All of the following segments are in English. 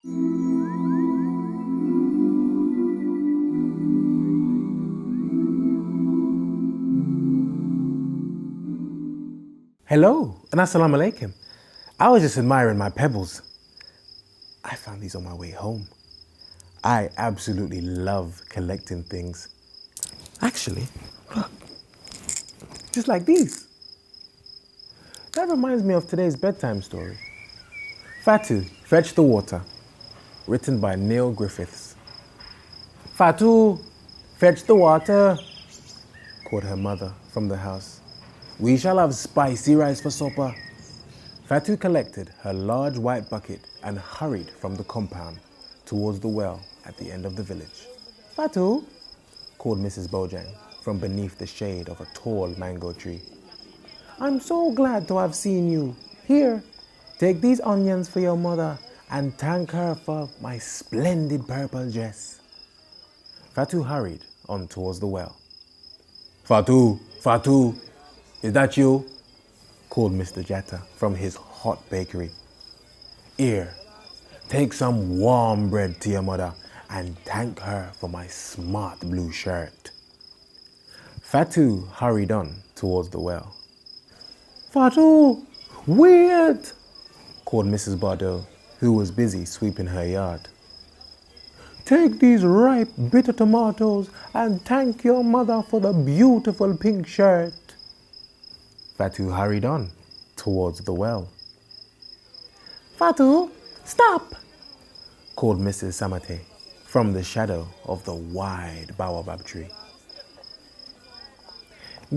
Hello, and assalamu alaikum. I was just admiring my pebbles. I found these on my way home. I absolutely love collecting things. Actually, look, just like these. That reminds me of today's bedtime story. Fatou, Fetch the Water, written by Neil Griffiths. Fatou, fetch the water, called her mother from the house. We shall have spicy rice for supper. Fatou collected her large white bucket and hurried from the compound towards the well at the end of the village. Fatou, called Mrs. Bojang from beneath the shade of a tall mango tree. I'm so glad to have seen you. Here, take these onions for your mother and thank her for my splendid purple dress. Fatou hurried on towards the well. Fatou, Fatou, is that you? Called Mr. Jatta from his hot bakery. Here, take some warm bread to your mother and thank her for my smart blue shirt. Fatou hurried on towards the well. Fatou, wait! Called Mrs. Bardot, who was busy sweeping her yard. Take these ripe, bitter tomatoes and thank your mother for the beautiful pink shirt. Fatou hurried on towards the well. Fatou, stop! Called Mrs. Samate from the shadow of the wide baobab tree.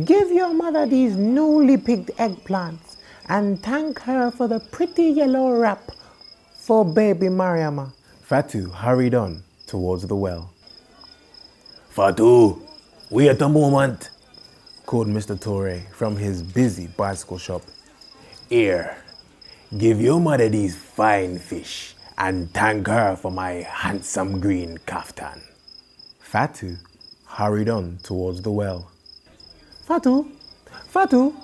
Give your mother these newly picked eggplants and thank her for the pretty yellow wrap for baby Mariama. Fatou hurried on towards the well. Fatou, wait a moment, called Mr. Torre from his busy bicycle shop. Here, give your mother these fine fish and thank her for my handsome green kaftan. Fatou hurried on towards the well. Fatou,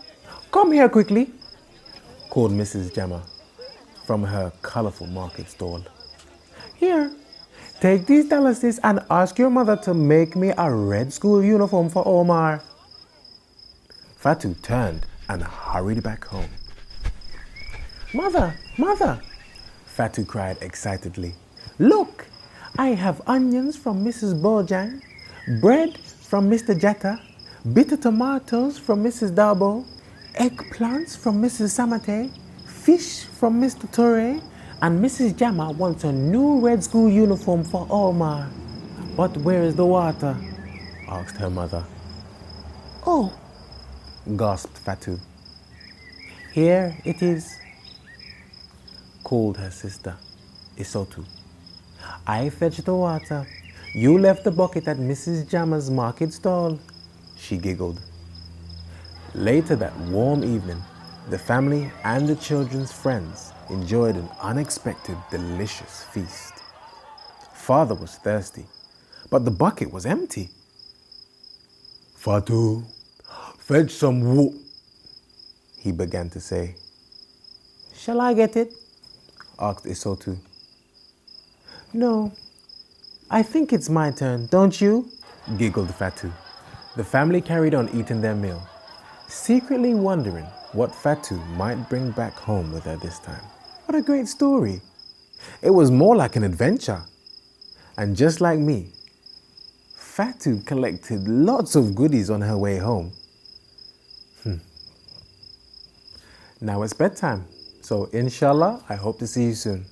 come here quickly, called Mrs. Jamma from her colorful market stall. Here, take these dollars and ask your mother to make me a red school uniform for Omar. Fatou turned and hurried back home. Mother, Fatou cried excitedly. Look, I have onions from Mrs. Bojang, bread from Mr. Jatta, bitter tomatoes from Mrs. Dabo, eggplants from Mrs. Samate, fish from Mr. Torre, and Mrs. Jamma wants a new red school uniform for Omar. But where is the water? Asked her mother. Oh, gasped Fatou. Here it is, called her sister, Isotu. I fetched the water. You left the bucket at Mrs. Jamma's market stall, she giggled. Later that warm evening, the family and the children's friends enjoyed an unexpected, delicious feast. Father was thirsty, but the bucket was empty. Fatou, fetch some water, he began to say. Shall I get it? Asked Isotu. No, I think it's my turn, don't you? Giggled Fatou. The family carried on eating their meal, secretly wondering what Fatou might bring back home with her this time. What a great story. It was more like an adventure. And just like me, Fatou collected lots of goodies on her way home. Now it's bedtime, so inshallah, I hope to see you soon.